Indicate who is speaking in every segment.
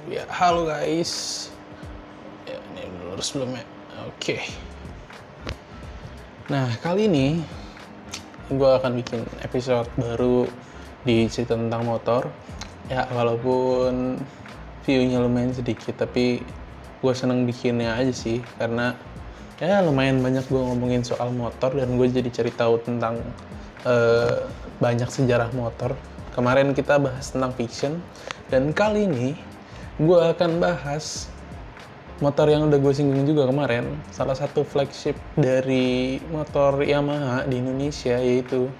Speaker 1: Ya, halo guys. Ya, ini dulu sebelumnya. Oke. Nah, kali ini gue akan bikin episode baru di cerita tentang motor. Ya, walaupun view-nya lumayan sedikit, tapi gue seneng bikinnya aja sih. Karena ya lumayan banyak gue ngomongin soal motor dan gue jadi cari tahu tentang banyak sejarah motor. Kemarin kita bahas tentang fiction, dan kali ini gue akan bahas motor yang udah gue singgung juga kemarin, salah satu flagship dari motor Yamaha di Indonesia, yaitu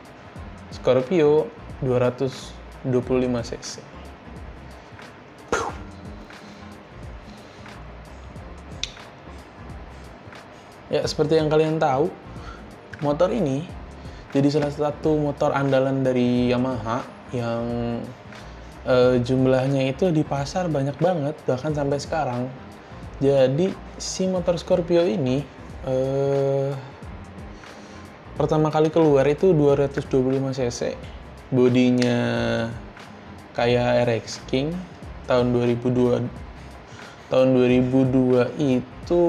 Speaker 1: Scorpio 225cc. Ya, seperti yang kalian tahu, motor ini jadi salah satu motor andalan dari Yamaha yang jumlahnya itu di pasar banyak banget, bahkan sampai sekarang. Jadi si motor Scorpio ini pertama kali keluar itu 225cc, bodinya kayak RX King tahun 2002. Tahun 2002 itu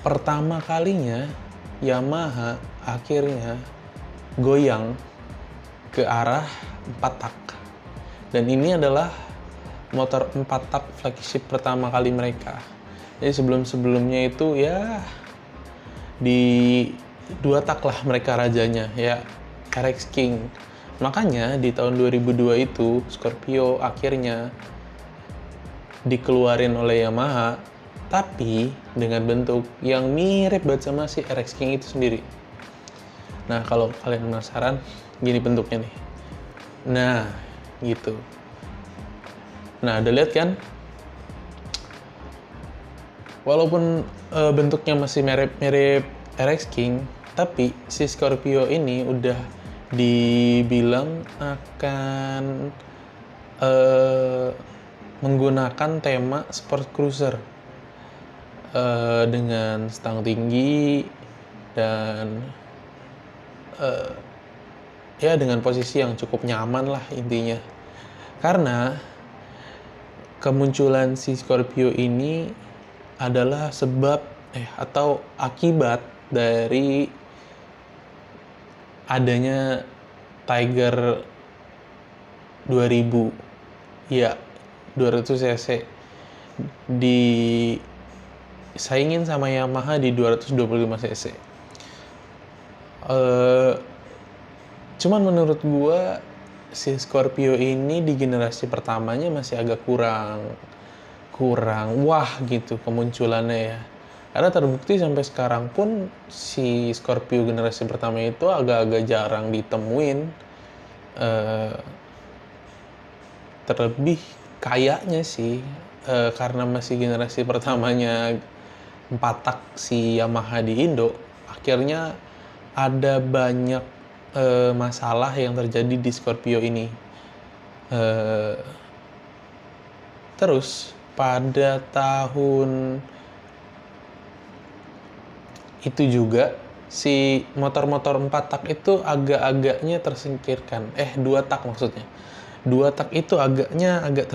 Speaker 1: pertama kalinya Yamaha akhirnya goyang ke arah 4 tak. Dan ini adalah motor 4 tak flagship pertama kali mereka. Jadi sebelum-sebelumnya itu ya di 2 tak lah mereka rajanya, ya RX King. Makanya di tahun 2002 itu Scorpio akhirnya dikeluarin oleh Yamaha, tapi dengan bentuk yang mirip banget sama si RX King itu sendiri. Nah, kalau kalian penasaran, gini bentuknya nih. Nah, gitu. Nah, udah lihat kan? Walaupun bentuknya masih mirip RX King, tapi si Scorpio ini udah dibilang akan menggunakan tema sport cruiser dengan stang tinggi dan ya dengan posisi yang cukup nyaman lah intinya. Karena kemunculan si Scorpio ini adalah sebab atau akibat dari adanya Tiger 2000, ya 200cc disaingin sama Yamaha di 225cc. Cuman menurut gua si Scorpio ini di generasi pertamanya masih agak kurang wah gitu kemunculannya ya. Karena terbukti sampai sekarang pun si Scorpio generasi pertama itu agak-agak jarang ditemuin. Terlebih kayaknya sih karena masih generasi pertamanya 4 tak si Yamaha di Indo, akhirnya ada banyak masalah yang terjadi di Scorpio ini. Terus pada tahun itu juga si motor-motor 4 tak itu agak-agaknya tersingkirkan. 2 tak maksudnya. 2 tak itu agak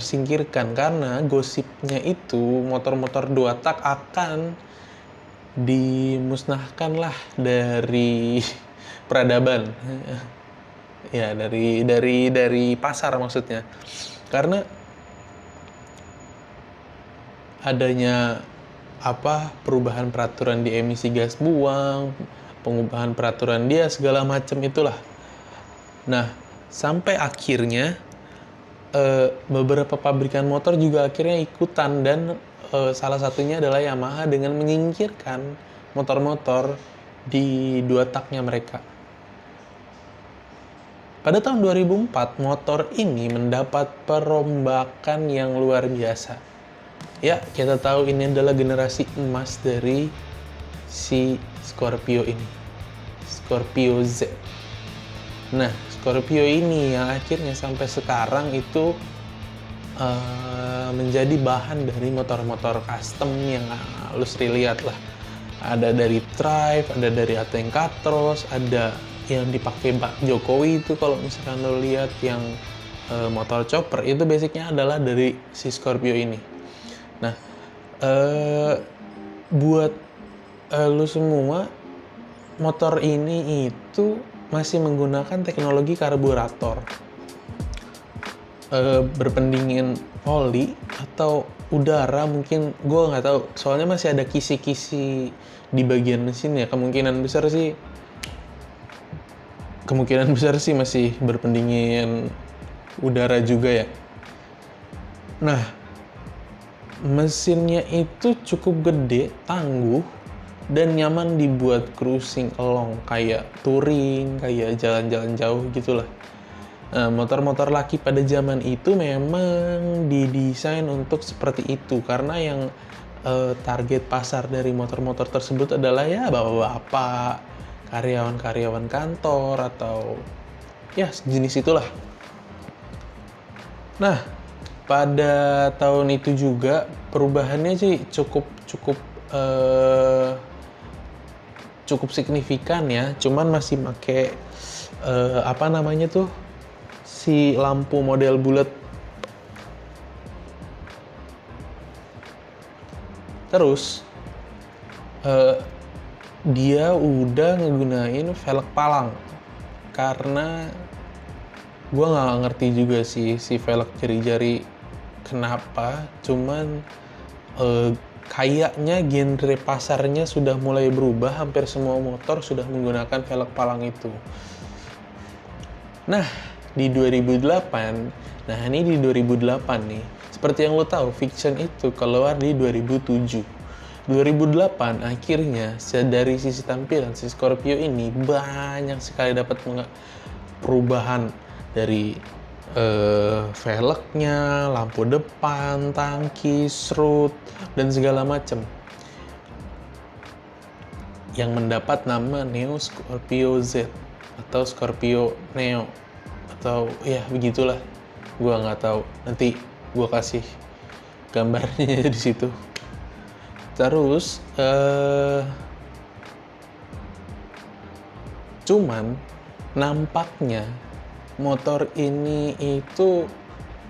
Speaker 1: tersingkirkan karena gosipnya itu motor-motor 2 tak akan dimusnahkan lah dari peradaban. Ya, dari pasar maksudnya. Karena adanya perubahan peraturan di emisi gas buang, pengubahan peraturan dia segala macam itulah. Nah, sampai akhirnya beberapa pabrikan motor juga akhirnya ikutan, dan salah satunya adalah Yamaha dengan menyingkirkan motor-motor di 2 taknya mereka. Pada tahun 2004, motor ini mendapat perombakan yang luar biasa. Ya, kita tahu ini adalah generasi emas dari si Scorpio ini. Scorpio Z. Nah, Scorpio ini yang akhirnya sampai sekarang itu menjadi bahan dari motor-motor custom yang halus dilihat lah. Ada dari Triumph, ada dari Ateng Katros, ada yang dipakai Pak Jokowi itu kalau misalkan lo lihat yang motor chopper itu basicnya adalah dari si Scorpio ini. Nah, buat lu semua, motor ini itu masih menggunakan teknologi karburator berpendingin oli atau udara, mungkin gue nggak tahu, soalnya masih ada kisi-kisi di bagian mesin ya. Kemungkinan besar sih masih berpendingin udara juga ya. Nah, mesinnya itu cukup gede, tangguh, dan nyaman dibuat cruising along, kayak touring, kayak jalan-jalan jauh gitulah. Nah, motor-motor laki pada zaman itu memang didesain untuk seperti itu, karena yang target pasar dari motor-motor tersebut adalah ya bapak-bapak, karyawan-karyawan kantor, atau ya sejenis itulah. Nah, pada tahun itu juga perubahannya sih cukup signifikan ya. Cuman masih pakai si lampu model bulat. Terus dia udah ngegunain velg palang, karena gue nggak ngerti juga sih si velg jari-jari kenapa, cuman kayaknya genre pasarnya sudah mulai berubah, hampir semua motor sudah menggunakan velg palang itu. Nah, di 2008 nih, seperti yang lo tahu, Fiction itu keluar di 2007. 2008 akhirnya dari sisi tampilan si Scorpio ini banyak sekali dapat perubahan dari velgnya, lampu depan, tangki, strut, dan segala macam, yang mendapat nama Neo Scorpio Z atau Scorpio Neo, atau ya begitulah, gua nggak tahu, nanti gua kasih gambarnya di situ. Terus cuman nampaknya motor ini itu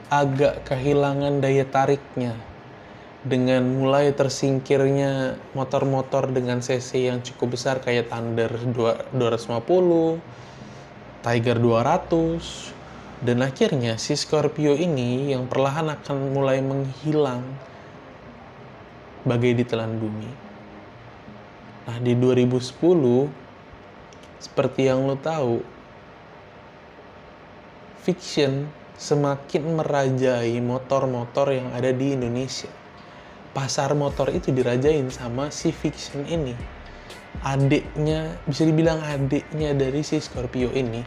Speaker 1: agak kehilangan daya tariknya dengan mulai tersingkirnya motor-motor dengan cc yang cukup besar kayak Thunder 250, Tiger 200, dan akhirnya si Scorpio ini yang perlahan akan mulai menghilang bagai ditelan bumi. Nah, di 2010 seperti yang lo tahu, Fiction semakin merajai motor-motor yang ada di Indonesia. Pasar motor itu dirajain sama si Fiction ini. Adiknya, bisa dibilang adiknya dari si Scorpio ini.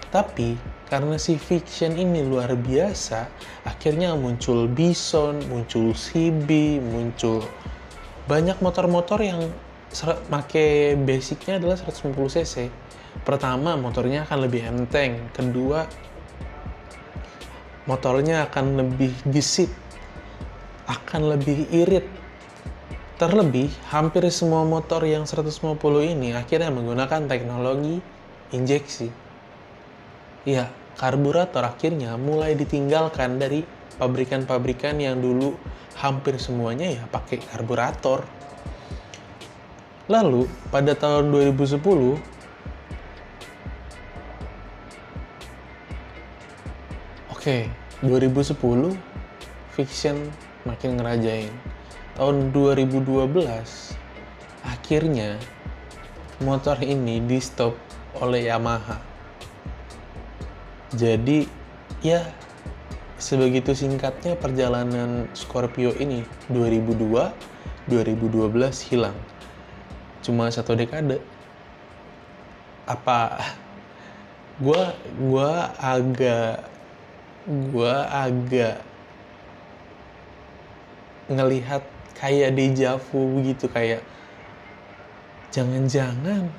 Speaker 1: Tapi karena si Fiction ini luar biasa, akhirnya muncul Bison, muncul CB, muncul banyak motor-motor yang pakai basicnya adalah 150 cc. Pertama, motornya akan lebih enteng. Kedua, motornya akan lebih gesit, akan lebih irit. Terlebih, hampir semua motor yang 150 ini akhirnya menggunakan teknologi injeksi. Ya, karburator akhirnya mulai ditinggalkan dari pabrikan-pabrikan yang dulu hampir semuanya ya pakai karburator. Lalu, pada tahun 2010, Oke, 2010 Fiction makin ngerajain. Tahun 2012 akhirnya motor ini di stop oleh Yamaha. Jadi ya sebegitu singkatnya perjalanan Scorpio ini. 2002-2012 hilang. Cuma 1 dekade. Apa gua agak ngelihat kayak deja vu begitu, kayak jangan-jangan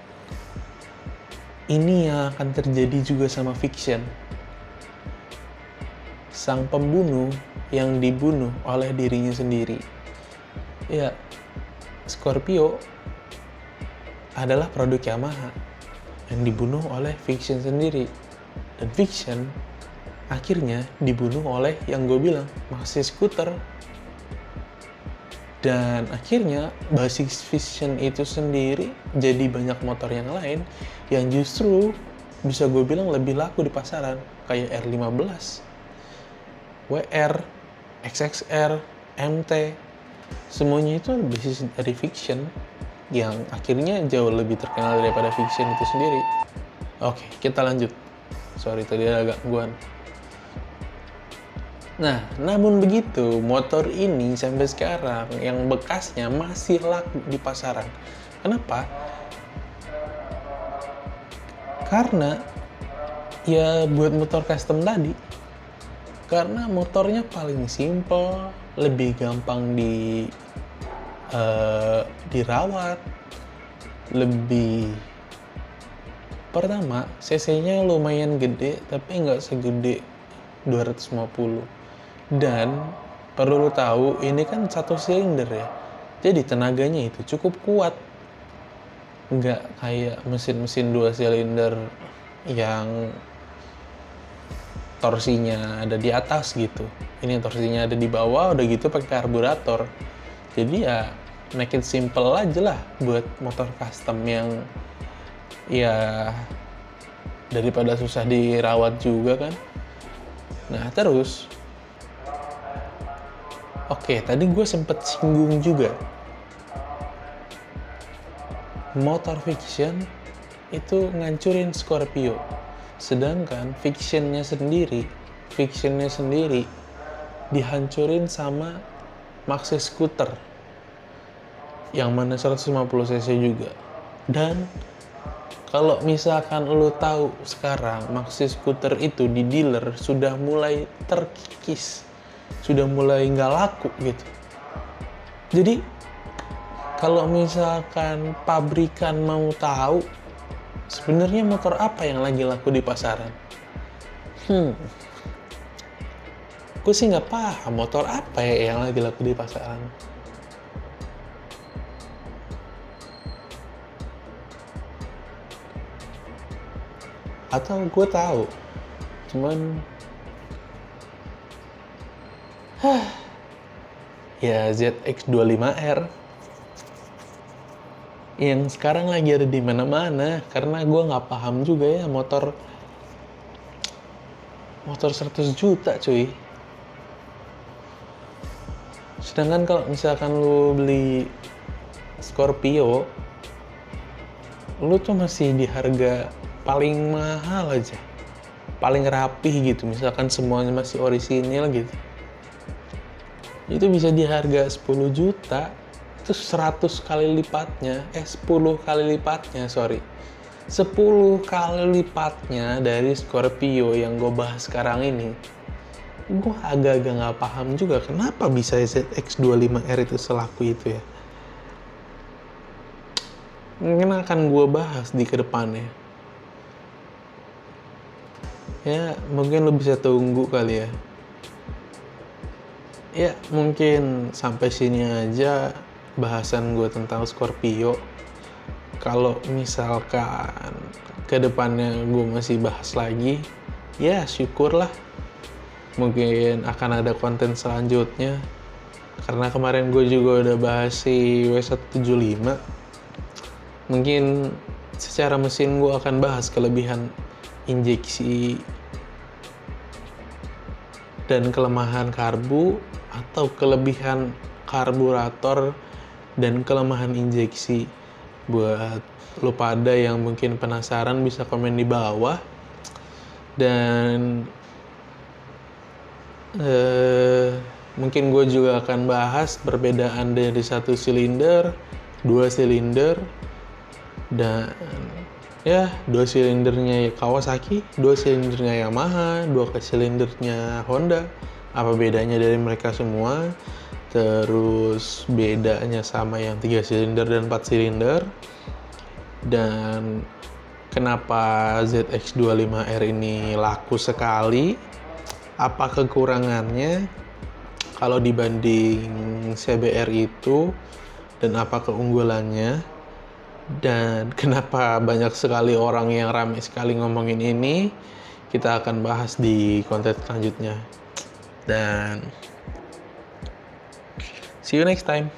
Speaker 1: ini yang akan terjadi juga sama Fiction. Sang pembunuh yang dibunuh oleh dirinya sendiri. Ya, Scorpio adalah produk Yamaha yang dibunuh oleh Fiction sendiri. Dan Fiction akhirnya dibunuh oleh yang gue bilang Maxi Scooter. Dan akhirnya Basic Vision itu sendiri jadi banyak motor yang lain yang justru bisa gue bilang lebih laku di pasaran, kayak R15, WR, XXR, MT. Semuanya itu basis dari Fiction yang akhirnya jauh lebih terkenal daripada Fiction itu sendiri. Oke, kita lanjut. Sorry, tadi ada gangguan. Nah, namun begitu, motor ini sampai sekarang yang bekasnya masih laku di pasaran. Kenapa? Karena ya buat motor custom tadi. Karena motornya paling simple, lebih gampang dirawat, lebih pertama cc-nya lumayan gede tapi nggak segede 250. Dan perlu lo tahu, ini kan 1 silinder ya. Jadi tenaganya itu cukup kuat. Nggak kayak mesin-mesin 2 silinder yang torsinya ada di atas gitu. Ini torsinya ada di bawah, udah gitu pakai karburator. Jadi ya make it simple aja lah buat motor custom yang ya daripada susah dirawat juga kan. Nah terus oke, tadi gue sempet singgung juga. Motor Fiction itu ngancurin Scorpio. Sedangkan Fictionnya sendiri dihancurin sama Maxi Scooter. Yang mana 150cc juga. Dan kalau misalkan lo tahu sekarang Maxi Scooter itu di dealer sudah mulai terkikis. Sudah mulai nggak laku gitu. Jadi kalau misalkan pabrikan mau tahu sebenarnya motor apa yang lagi laku di pasaran, gue sih nggak paham motor apa ya yang lagi laku di pasaran. Atau gue tahu, cuman ya ZX25R yang sekarang lagi ada di mana-mana, karena gue nggak paham juga ya motor 100 juta cuy. Sedangkan kalau misalkan lu beli Scorpio, lu tuh masih di harga paling mahal aja, paling rapih gitu, misalkan semuanya masih orisinil gitu. Itu bisa di harga 10 juta, itu 10 kali lipatnya dari Scorpio yang gue bahas sekarang ini. Gue agak-agak nggak paham juga kenapa bisa ZX25R itu selaku itu ya. Mungkin akan gue bahas di kedepannya. Ya, mungkin lo bisa tunggu kali ya. Ya, mungkin sampai sini aja bahasan gue tentang Scorpio. Kalau misalkan kedepannya gue masih bahas lagi, ya syukurlah. Mungkin akan ada konten selanjutnya. Karena kemarin gue juga udah bahas si W175. Mungkin secara mesin gue akan bahas kelebihan injeksi dan kelemahan karbu, atau kelebihan karburator dan kelemahan injeksi. Buat lo pada yang mungkin penasaran bisa komen di bawah. Dan mungkin gue juga akan bahas perbedaan dari 1 silinder, 2 silinder, dan ya 2 silindernya Kawasaki, 2 silindernya Yamaha, 2 silindernya Honda. Apa bedanya dari mereka semua? Terus bedanya sama yang 3 silinder dan 4 silinder. Dan kenapa ZX25R ini laku sekali? Apa kekurangannya kalau dibanding CBR itu, dan apa keunggulannya? Dan kenapa banyak sekali orang yang ramai sekali ngomongin ini? kita akan bahas di konten selanjutnya. Dan see you next time.